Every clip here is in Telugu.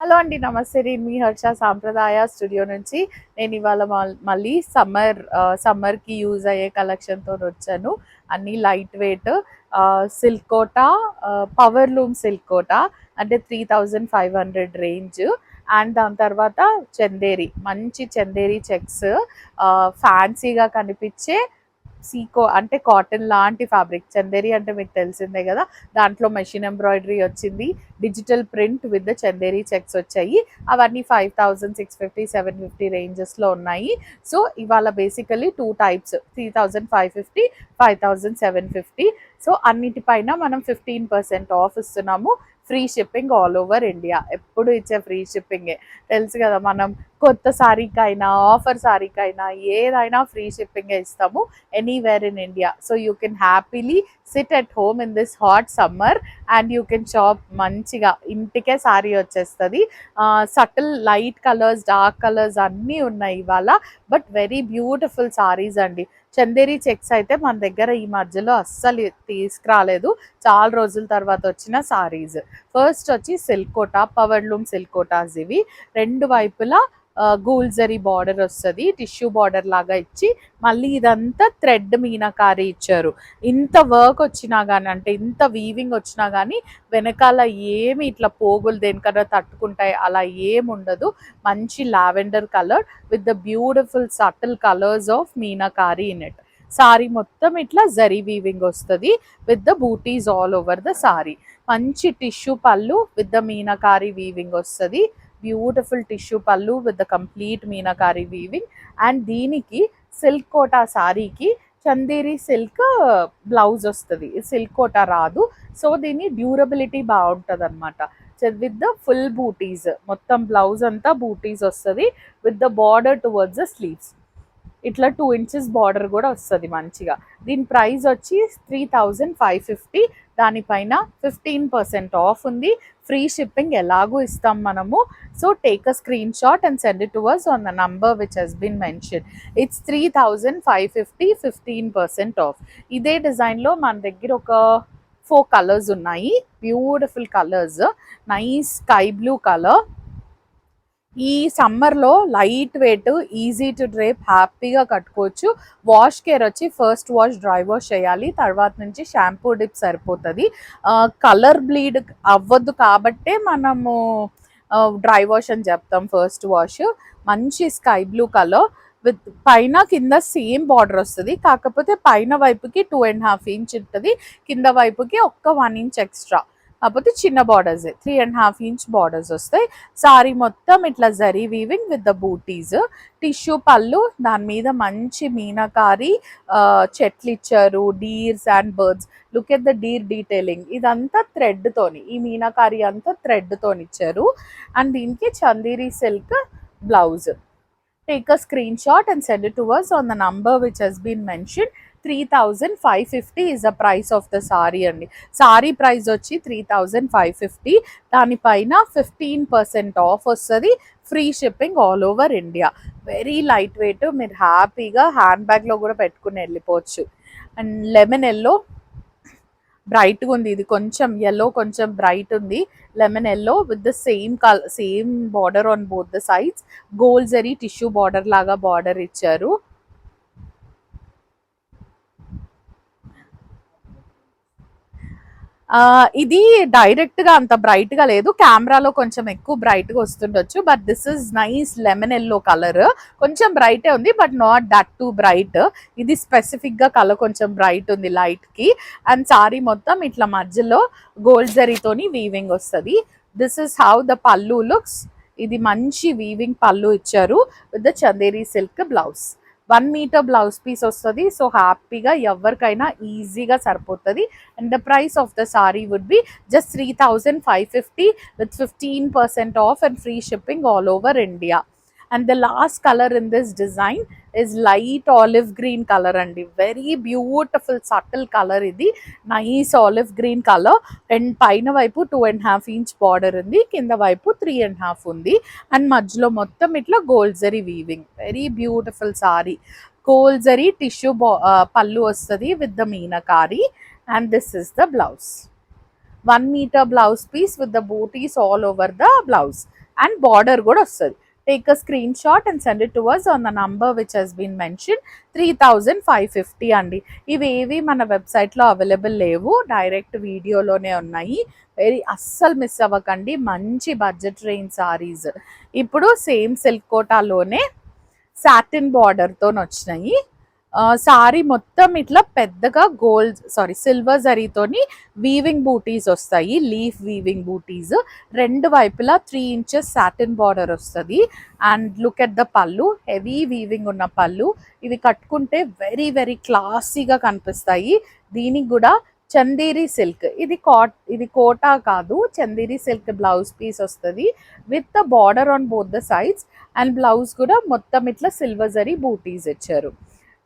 హలో అండి, నమస్తే. నేను మీ హర్ష సాంప్రదాయ స్టూడియో నుంచి. నేను ఇవాళ మళ్ళీ సమ్మర్కి యూజ్ అయ్యే కలెక్షన్తో వచ్చాను. అన్నీ light weight silk Kota, power loom silk Kota అంటే 3500 రేంజ్. అండ్ దాని తర్వాత చందేరి, మంచి చందేరి చెక్స్, ఫ్యాన్సీగా కనిపించే సీకో అంటే కాటన్ లాంటి ఫ్యాబ్రిక్. చందేరి అంటే మీకు తెలిసిందే కదా, దాంట్లో మెషిన్ ఎంబ్రాయిడరీ వచ్చింది, digital print with the Chanderi checks వచ్చాయి. అవన్నీ 5650 750 రేంజెస్లో ఉన్నాయి. సో ఇవాళ బేసికలీ 2 టైప్స్, 3550 5750. సో అన్నిటిపైన మనం 15% ఆఫ్ ఇస్తున్నాము. Free shipping all over India. ఎప్పుడు ఇచ్చే ఫ్రీ షిప్పింగే తెలుసు కదా. మనం కొత్త సారీకైనా ఆఫర్ సారీకైనా ఏదైనా ఫ్రీ షిప్పింగే ఇస్తాము anywhere in India. So you can happily SIT at home in this hot summer and you can shop. మంచిగా ఇంటికే సారీ వచ్చేస్తుంది. Subtle light colours, dark colours అన్నీ ఉన్నాయి ఇవాళ. బట్ వెరీ బ్యూటిఫుల్ సారీస్ అండి. చందేరి చెక్స్ అయితే మన దగ్గర ఈ మధ్యలో అస్సలు తీసుకురాలేదు, చాలా రోజుల తర్వాత వచ్చిన సారీస్. ఫస్ట్ వచ్చి silk Kota, power loom silk Kotas. ఇవి రెండు వైపులా గూల్జరీ బార్డర్ వస్తుంది, టిష్యూ బార్డర్ లాగా ఇచ్చి మళ్ళీ ఇదంతా థ్రెడ్ మీనాకారి ఇచ్చారు. ఇంత వర్క్ వచ్చినా కానీ, అంటే ఇంత వీవింగ్ వచ్చినా కానీ వెనకాల ఏమి ఇట్లా పోగులు దేనికన్నా తట్టుకుంటాయి అలా ఏమి ఉండదు. మంచి lavender colour with the beautiful subtle colours of meenakari in it. Sari మొత్తం ఇట్లా జరీ వీవింగ్ వస్తుంది with the butis all over the sari. మంచి tissue pallu with the meenakari weaving వస్తుంది. Beautiful tissue pallu with the complete meenakari weaving. And దీనికి సిల్క్ కోటా సారీకి చందేరి సిల్క్ బ్లౌజ్ వస్తుంది, సిల్క్ కోటా రాదు. సో దీని డ్యూరబిలిటీ బాగుంటుంది అనమాట. విత్ ద ఫుల్ బూటీస్, మొత్తం బ్లౌజ్ అంతా బూటీస్ వస్తుంది with the border towards the sleeves. ఇట్లా 2 inches బార్డర్ కూడా వస్తుంది మంచిగా. దీని ప్రైస్ వచ్చి 3550. దానిపైన 15% ఆఫ్ ఉంది. ఫ్రీ షిప్పింగ్ ఎలాగూ ఇస్తాం మనము. So take a screenshot and send it to us on the number which has been mentioned. It's 3550, 15% of. ఇదే డిజైన్లో మన దగ్గర ఒక 4 కలర్స్ ఉన్నాయి, beautiful colours. Nice sky blue colour. ఈ సమ్మర్లో light weight, easy to drape, హ్యాపీగా కట్టుకోవచ్చు. వాష్ కేర్ వచ్చి ఫస్ట్ వాష్ డ్రై వాష్ చేయాలి, తర్వాత నుంచి షాంపూ డిప్ సరిపోతుంది. కలర్ బ్లీడ్ అవ్వద్దు కాబట్టే మనము డ్రై వాష్ అని చెప్తాం. First wash. మంచి స్కై బ్లూ కలర్ విత్ పైన కింద సేమ్ బార్డర్ వస్తుంది, కాకపోతే పైన వైపుకి 2.5 inch ఉంటుంది, కింద వైపుకి 1 inch ఎక్స్ట్రా. కాకపోతే చిన్న బార్డర్స్, 3.5 inch బార్డర్స్ వస్తాయి. సారీ మొత్తం ఇట్లా zari weaving with the buttis. Tissue pallu, దాని మీద మంచి మీనాకారి చెట్లు ఇచ్చారు, deers and birds. Look at the deer detailing. ఇదంతా థ్రెడ్ తోని, ఈ మీనాకారి అంతా థ్రెడ్ తోని ఇచ్చారు. అండ్ దీనికి Chanderi silk blouse. Take a screenshot and send it to us on the number which has been mentioned. 3550 is the price of the saree అండి. సారీ ప్రైస్ వచ్చి 3550. దానిపైన 15% ఆఫ్ వస్తుంది. Free shipping all over India. Very light weight, మీరు హ్యాపీగా హ్యాండ్ బ్యాగ్లో కూడా పెట్టుకుని వెళ్ళిపోవచ్చు. అండ్ లెమన్ ఎల్లో బ్రైట్గా ఉంది. ఇది కొంచెం ఎల్లో, కొంచెం బ్రైట్ ఉంది. Lemon yellow with the same border on both the sides. Gold zari tissue border లాగా బార్డర్ ఇచ్చారు. ఇది డైరెక్ట్గా అంత బ్రైట్గా లేదు, కెమెరాలో కొంచెం ఎక్కువ బ్రైట్గా వస్తుండొచ్చు. But this is nice lemon yellow colour. కొంచెం బ్రైటే ఉంది but not that too bright. ఇది స్పెసిఫిక్గా కలర్ కొంచెం బ్రైట్ ఉంది లైట్కి. అండ్ సారీ మొత్తం ఇట్లా మధ్యలో గోల్డ్ జరీతోని వీవింగ్ వస్తుంది. This is how the pallu looks. ఇది మంచి వీవింగ్ పల్లు ఇచ్చారు with the Chanderi silk blouse. 1 meter blouse piece వస్తుంది. సో హ్యాపీగా ఎవరికైనా ఈజీగా సరిపోతుంది. And the price of the sari would be just 3550 with 15% off and free shipping all over India. And the last color in this design is light olive green color అండి. వెరీ బ్యూటిఫుల్ సటిల్ కలర్ ఇది. Nice olive green colour. And పైన వైపు 2.5 inch బార్డర్ ఉంది, కింద వైపు 3.5 ఉంది. అండ్ మధ్యలో మొత్తం ఇట్లా gold zari weaving. Very beautiful sorry. Gold zari tissue పళ్ళు వస్తుంది with the meenakari. And this is the blouse. 1 meter blouse piece with the booties all over the blouse. And border కూడా వస్తుంది. Take a screenshot and send it to us on the number which has been mentioned. 3550 అండి. ఇవేవి మన వెబ్సైట్లో అవైలబుల్ లేవు, డైరెక్ట్ వీడియోలోనే ఉన్నాయి. అస్సలు మిస్ అవ్వకండి, మంచి బడ్జెట్ రేంజ్ సారీస్. ఇప్పుడు సేమ్ సిల్క్ కోటాలోనే సాటిన్ బార్డర్తో వచ్చినాయి. సారీ మొత్తం ఇట్లా పెద్దగా సిల్వర్ జరీతోని వీవింగ్ బూటీస్ వస్తాయి, లీఫ్ వీవింగ్ బూటీస్. రెండు వైపులా 3 inches సాటిన్ బార్డర్ వస్తుంది. అండ్ లుక్ ఎట్ ద పళ్ళు, హెవీ వీవింగ్ ఉన్న పళ్ళు. ఇవి కట్టుకుంటే వెరీ వెరీ క్లాసీగా కనిపిస్తాయి. దీనికి కూడా చందేరి సిల్క్, ఇది కోటా కాదు, చందేరి సిల్క్ బ్లౌజ్ పీస్ వస్తుంది with the border on both the sides. And blouse కూడా మొత్తం ఇట్లా సిల్వర్ జరీ బూటీస్ ఇచ్చారు.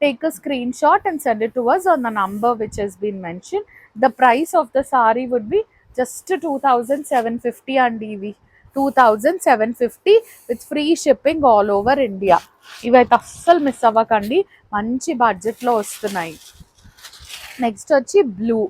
Take a screenshot and send it to us on the number which has been mentioned. The price of the saree would be just 2750 and EV 2750 with free shipping all over India. ఇవైతే అస్సలు మిస్ అవ్వకండి, మంచి బడ్జెట్లో వస్తున్నాయి. నెక్స్ట్ వచ్చి blue,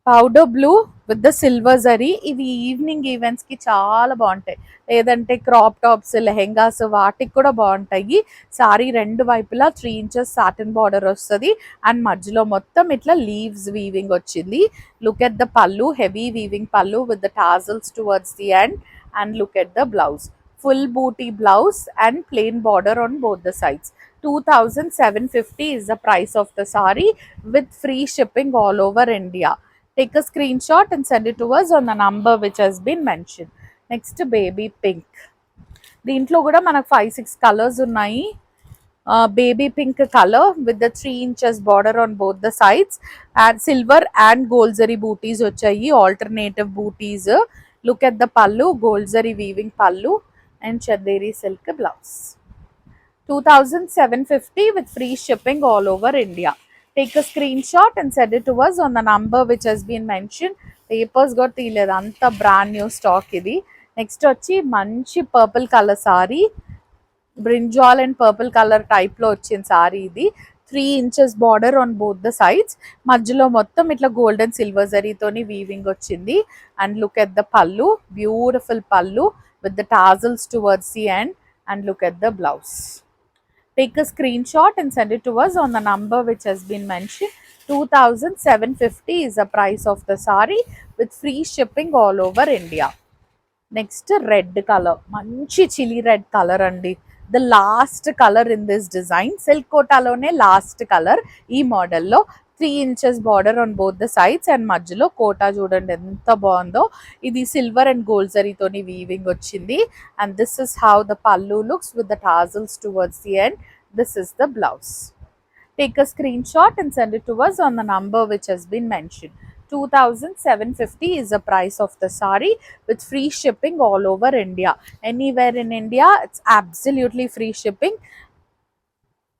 powder blue with the silver zari. ఇవి ఈవినింగ్ ఈవెంట్స్కి చాలా బాగుంటాయి, లేదంటే క్రాప్ టాప్స్, లెహెంగాస్ వాటికి కూడా బాగుంటాయి. సారీ రెండు వైపులా 3 inches సాటిన్ బార్డర్ వస్తుంది అండ్ మధ్యలో మొత్తం ఇట్లా లీవ్స్ వీవింగ్ వచ్చింది. లుక్ ఎట్ ద పళ్ళు, హెవీ వీవింగ్ పళ్ళు with the tassels towards the end. And look at the blouse, full booty blouse and plain border on both the sides. 2750 is the price of the saree with free shipping all over India. Take a screenshot and send it to us on the number which has been mentioned. Next, baby pink. దీంట్లో కూడా మనకు 5-6 కలర్స్ ఉన్నాయి. Baby pink color with the 3 inches border on both the sides and silver and gold zari booties వచ్చాయి, alternative booties. Look at the pallu, gold zari weaving pallu and chanderi silk blouse. 2750 with free shipping all over India. Take a screenshot and send it to us on the number which has been mentioned. Papers got తీయలేదు, అంత బ్రాండ్ న్యూ స్టాక్ ఇది. నెక్స్ట్ వచ్చి మంచి purple colour sorry, brinjal and purple colour టైప్లో వచ్చిన సారీ ఇది. 3 inches border on both the sides, మధ్యలో మొత్తం ఇట్లా గోల్డెన్ సిల్వర్ జరీతోని వీవింగ్ వచ్చింది. అండ్ లుక్ ఎట్ ద పల్లు, బ్యూటిఫుల్ పల్లు with the tassels towards the end. And look at the blouse. Take a screenshot and send it to us on the number which has been mentioned. 2750 is the price of the saree with free shipping all over India. Next, red color, manchi chili red color andi. The last color in this design, silk kota lone last color ee model lo. 3 inches border on both the sides and మధ్యలో కోటా చూడండి ఎంత బాగుందో. ఇది సిల్వర్ అండ్ గోల్డ్ జరీతోని వీవింగ్ వచ్చింది. And this is how the pallu looks with the tassels towards the end. This is the blouse. Take a screenshot and send it to us on the number which has been mentioned. 2750 is the price of the saree with free shipping all over India. Anywhere in India, it's absolutely free shipping.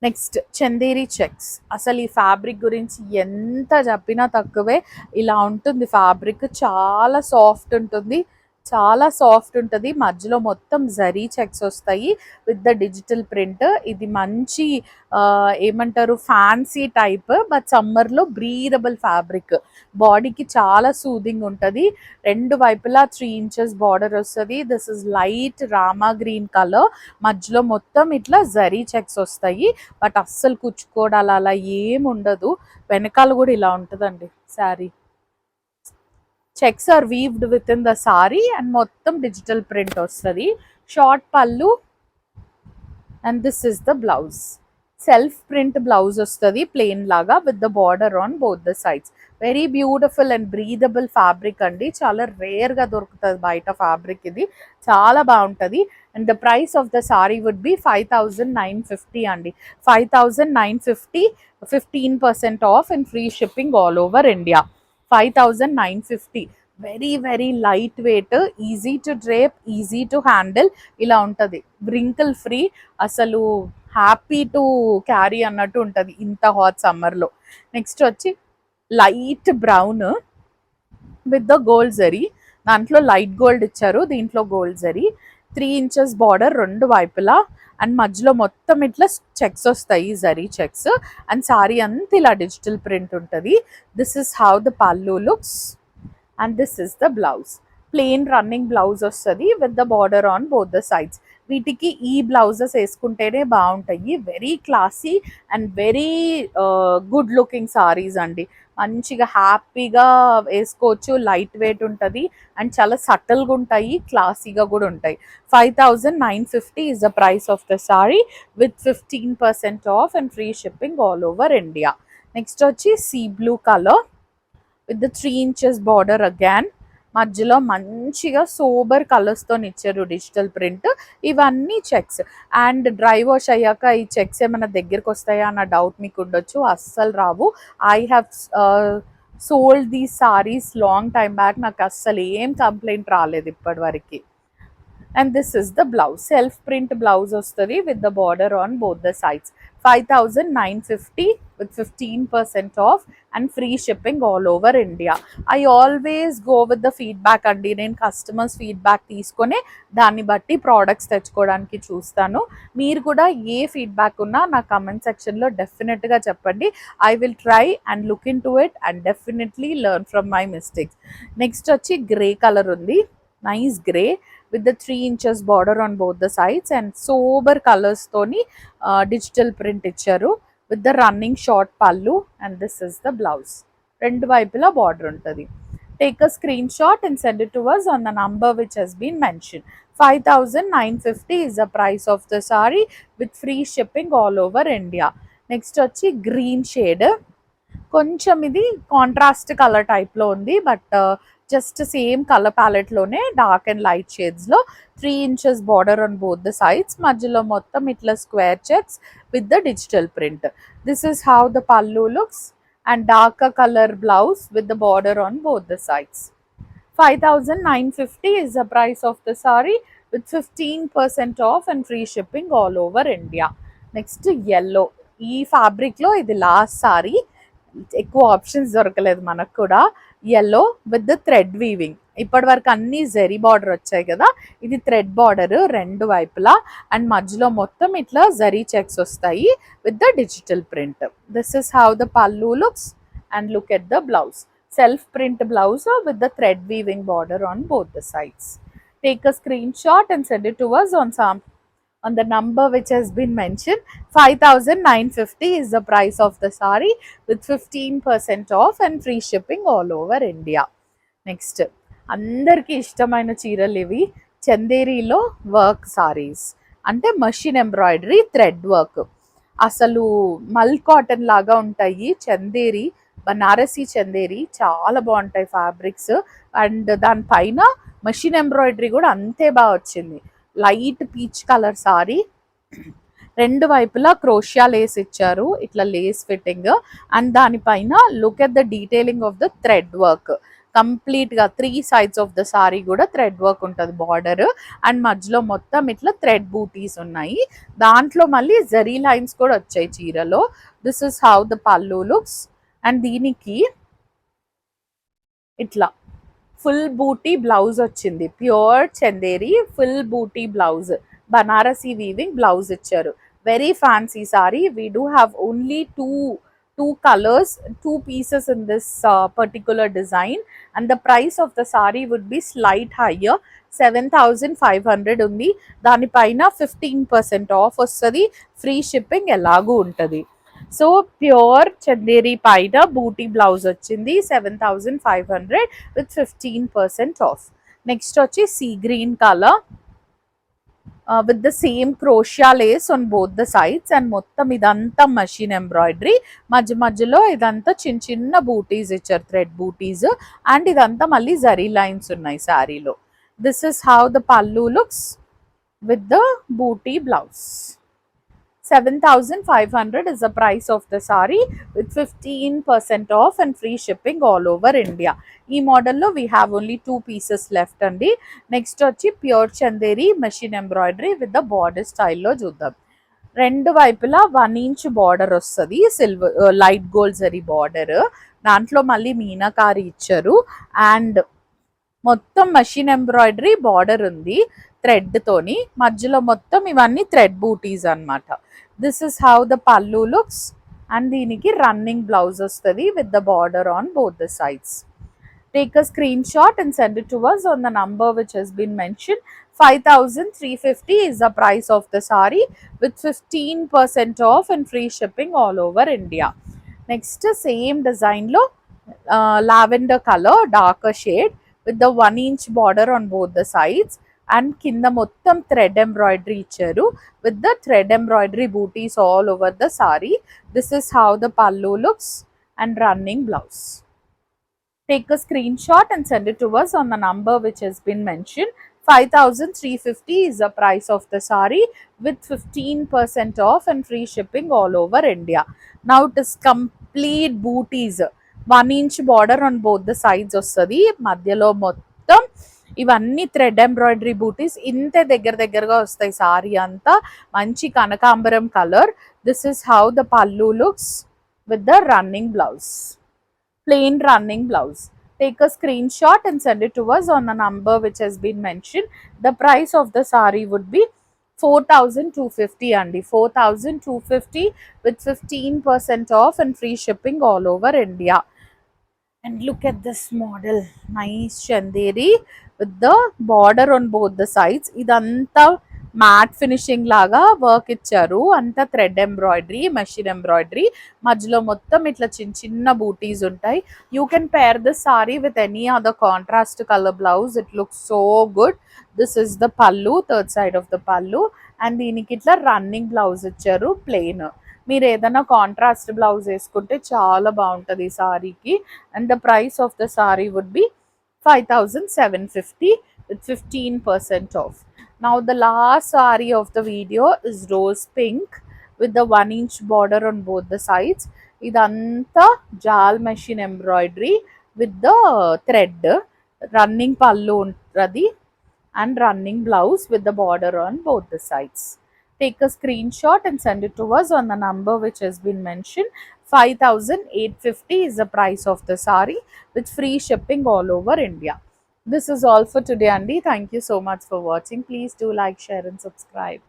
Next Chanderi checks. అసలు ఈ ఫ్యాబ్రిక్ గురించి ఎంత చెప్పినా తక్కువే. ఇలా ఉంటుంది ఫ్యాబ్రిక్, చాలా సాఫ్ట్ ఉంటుంది, చాలా సాఫ్ట్ ఉంటుంది. మధ్యలో మొత్తం జరీ చెక్స్ వస్తాయి విత్ ద డిజిటల్ ప్రింట్. ఇది మంచి ఏమంటారు ఫ్యాన్సీ టైప్, బట్ సమ్మర్లో బ్రీదబుల్ ఫ్యాబ్రిక్. బాడీకి చాలా సూదింగ్ ఉంటుంది. రెండు వైపులా 3 inches బార్డర్ వస్తుంది. This is light Rama green colour, మధ్యలో మొత్తం ఇట్లా జరీ చెక్స్ వస్తాయి. బట్ అస్సలు కుచ్చుకోవడాలు అలా ఏమి ఉండదు. వెనకాల కూడా ఇలా ఉంటుందండి sari. Checks are weaved with in the sari and మొత్తం డిజిటల్ ప్రింట్ వస్తుంది. Short pallu and this is the blouse. Self print blouse వస్తుంది ప్లెయిన్ లాగా with the border on both the sides. Very beautiful and breathable fabric అండి, చాలా రేర్గా దొరుకుతుంది బయట ఫ్యాబ్రిక్. ఇది చాలా బాగుంటుంది. And the price of the sari would be 5950 అండి. 5950, 15% off and free shipping all over India. 5950. Very very light weight, easy to drape, easy to handle. ఇలా ఉంటుంది, బ్రింకిల్ ఫ్రీ, అసలు హ్యాపీ టు క్యారీ అన్నట్టు ఉంటుంది ఇంత హాట్ సమ్మర్లో. నెక్స్ట్ వచ్చి light brown with the gold zari. దాంట్లో లైట్ గోల్డ్ ఇచ్చారు, దీంట్లో గోల్డ్ జరీ. 3 inches బార్డర్ రెండు వైపులా అండ్ మధ్యలో మొత్తం ఇట్లా చెక్స్ వస్తాయి, జరీ చెక్స్. అండ్ సారీ అంతా ఇలా డిజిటల్ ప్రింట్ ఉంటుంది. This is how the pallu looks and this is the blouse. Plain running blouse వస్తుంది with the border on both the sides. వీటికి ఈ బ్లౌజెస్ వేసుకుంటేనే బాగుంటాయి. Very classy and very good looking saris అండి. మంచిగా హ్యాపీగా వేసుకోవచ్చు. లైట్ వెయిట్ ఉంటుంది అండ్ చాలా సటిల్గా ఉంటాయి, క్లాసీగా కూడా ఉంటాయి. 5950 is the price of the saree with 15% off and free shipping all over India. Next వచ్చి sea blue colour with the 3 inches border again. మధ్యలో మంచిగా సోబర్ కలర్స్తో ఇచ్చారు డిజిటల్ ప్రింట్. ఇవన్నీ చెక్స్. అండ్ డ్రై వాష్ అయ్యాక ఈ చెక్స్ ఏమైనా దగ్గరికి వస్తాయా అన్న డౌట్ మీకు ఉండొచ్చు. అస్సలు రావు. I have sold these saris long time back. నాకు అస్సలు ఏం కంప్లైంట్ రాలేదు ఇప్పటి వరకు. And this is the blouse. Self print blouse వస్తుంది with the border on both the sides. 5950 with 15% off and free shipping all over India. I always go with the feedback అండి. నేను కస్టమర్స్ ఫీడ్బ్యాక్ తీసుకొని దాన్ని బట్టి ప్రోడక్ట్స్ తెచ్చుకోవడానికి చూస్తాను. మీరు కూడా ఏ ఫీడ్బ్యాక్ ఉన్నా నా కమెంట్ సెక్షన్లో డెఫినెట్గా చెప్పండి. I will try and look in to it and definitely learn from my mistakes. Next వచ్చి గ్రే కలర్ ఉంది. Nice grey with the 3 inches border on both the sides and sober colors toni digital print icharu with the running short pallu, and this is the blouse. Rendu vaipula border untadi. Take a screenshot and send it to us on the number which has been mentioned. 5950 is the price of the saree with free shipping all over India. Next vachi green shade. కొంచెం ఇది కాంట్రాస్ట్ కలర్ టైప్లో ఉంది, బట్ జస్ట్ సేమ్ కలర్ ప్యాలెట్లోనే డార్క్ అండ్ లైట్ షేడ్స్లో 3 inches border on both the sides. మధ్యలో మొత్తం ఇట్లా square checks with the digital print. This is how the pallu looks and dark colour blouse with the border on both the sides. 5950 is the price of the saree with 15% off and free shipping all over India. Next yellow. ఈ ఫ్యాబ్రిక్లో ఇది లాస్ట్ సారీ. ఎక్కువ ఆప్షన్స్ దొరకలేదు మనకు కూడా. yellow with the thread weaving. ఇప్పటి వరకు అన్ని జరీ బార్డర్ వచ్చాయి కదా, ఇది థ్రెడ్ బార్డర్ రెండు వైపులా అండ్ మధ్యలో మొత్తం ఇట్లా జరీ చెక్స్ వస్తాయి with the digital print. This is how the pallu looks and look at the blouse. Self print blouse with the thread weaving border on both the sides. Take a screenshot and send it to us on the number which has been mentioned. 5950 is the price of the saree with 15% off and free shipping all over India. Next, అందరికి ఇష్టమైన చీరలు ఇవి. చందేరీలో వర్క్ సారీస్ అంటే మషిన్ ఎంబ్రాయిడరీ థ్రెడ్ వర్క్. అసలు మల్ కాటన్ లాగా ఉంటాయి. చందేరి బనారసి చందేరి చాలా బాగుంటాయి ఫ్యాబ్రిక్స్. అండ్ దానిపైన మషిన్ ఎంబ్రాయిడరీ కూడా అంతే బాగా వచ్చింది. Light peach colour sorry. రెండు వైపులా క్రోషియా లేస్ ఇచ్చారు, ఇట్లా లేస్ ఫిట్టింగ్. అండ్ దానిపైన look at the detailing of the thread work. కంప్లీట్గా 3 sides ఆఫ్ ద సారీ కూడా థ్రెడ్ వర్క్ ఉంటుంది బార్డర్. అండ్ మధ్యలో మొత్తం ఇట్లా థ్రెడ్ బూటీస్ ఉన్నాయి. దాంట్లో మళ్ళీ జరీ లైన్స్ కూడా వచ్చాయి చీరలో. This is how the pallu looks. And దీనికి ఇట్లా ఫుల్ బూటీ బ్లౌజ్ వచ్చింది. ప్యూర్ చందేరి ఫుల్ బూటీ బ్లౌజ్, బనారసి వీవింగ్ బ్లౌజ్ ఇచ్చారు. Very fancy sorry. We do have only two colors, 2 pieces in this particular design, and the price of the saree would be slight higher. 7500 ఉంది. దానిపైన 15% ఆఫ్ వస్తుంది. ఫ్రీ షిప్పింగ్ ఎలాగూ ఉంటుంది. సో ప్యూర్ చందేరి పైన బూటీ బ్లౌజ్ వచ్చింది 7500 విత్ 15% ఆఫ్. నెక్స్ట్ వచ్చి sea green colour with the same క్రోషియా Lay's on both the sides. And మొత్తం ఇదంతా మషిన్ ఎంబ్రాయిడరీ. మధ్య మధ్యలో ఇదంతా చిన్న చిన్న బూటీస్ ఇచ్చారు, థ్రెడ్ బూటీస్. అండ్ ఇదంతా మళ్ళీ జరీ లైన్స్ ఉన్నాయి శారీలో. This is how the pallu looks with the butti blouse. 7500 is the price of the saree with 15% off and free shipping all over India. ఈ మోడల్లో we have only 2 pieces left అండి. నెక్స్ట్ వచ్చి pure Chanderi machine embroidery with the border స్టైల్లో చూద్దాం. రెండు వైపులా 1 inch బార్డర్ వస్తుంది, silver light gold zari border. దాంట్లో మళ్ళీ మీనాకారి ఇచ్చారు. అండ్ మొత్తం మెషిన్ ఎంబ్రాయిడరీ బార్డర్ ఉంది థ్రెడ్ తోని. మధ్యలో మొత్తం ఇవన్నీ థ్రెడ్ బూటీస్ అన్నమాట. This is how the pallu looks. And దీనికి రన్నింగ్ బ్లౌజ్ వస్తుంది with the border on both the sides. Take a screenshot and send it to us on the number which has been mentioned. 5,350 is the price of the sari with 15% off and free shipping all over India. Next, same design lo lavender color, darker shade with the 1-inch border on both the sides and కింద మొత్తం thread embroidery ఇచ్చారు with the thread embroidery booties all over the sari. This is how the pallu looks and running blouse. Take a screenshot and send it to us on the number which has been mentioned. 5,350 is the price of the sari with 15% off and free shipping all over India. Now it is complete booties. 1-inch border on both the sides వస్తుంది. మధ్యలో మొత్తం ఇవన్నీ థ్రెడ్ ఎంబ్రాయిడరీ బూటీస్ ఇంతే దగ్గరగా వస్తాయి. సారీ అంతా మంచి కనకాంబరం colour. This is how the pallu looks with the running blouse. Plain running blouse. Take a screenshot and send it to us on the number which has been mentioned. The price of the sari would be 4,250 andi. 4,250 with 15% off and free shipping all over India. And look at this model, nice chanderi with the border on both the sides. Idanta matte finishing లాగా వర్క్ ఇచ్చారు. అంతా థ్రెడ్ ఎంబ్రాయిడరీ, మెషిన్ ఎంబ్రాయిడరీ, మధ్యలో మొత్తం ఇట్లా చిన్న బూటీస్ ఉంటాయి. You can pair this sorry with any other contrast colour blouse. It looks so good. This is the పల్లు, థర్డ్ సైడ్ ఆఫ్ ద పల్లు. అండ్ దీనికి ఇట్లా రన్నింగ్ బ్లౌజ్ ఇచ్చారు ప్లెయిన్. మీరు ఏదైనా కాంట్రాస్ట్ బ్లౌజ్ వేసుకుంటే చాలా బాగుంటుంది ఈ సారీకి. And the price of the sari would be 5,750 with 15% off. Now the last saree of the video is rose pink with the 1-inch border on both the sides. Idantha jal machine embroidery with the thread, running pallu untadi and running blouse with the border on both the sides. Take a screenshot and send it to us on the number which has been mentioned. 5,850 is the price of the saree with free shipping all over India. This is all for today, Andy. Thank you so much for watching. Please do like, share and subscribe.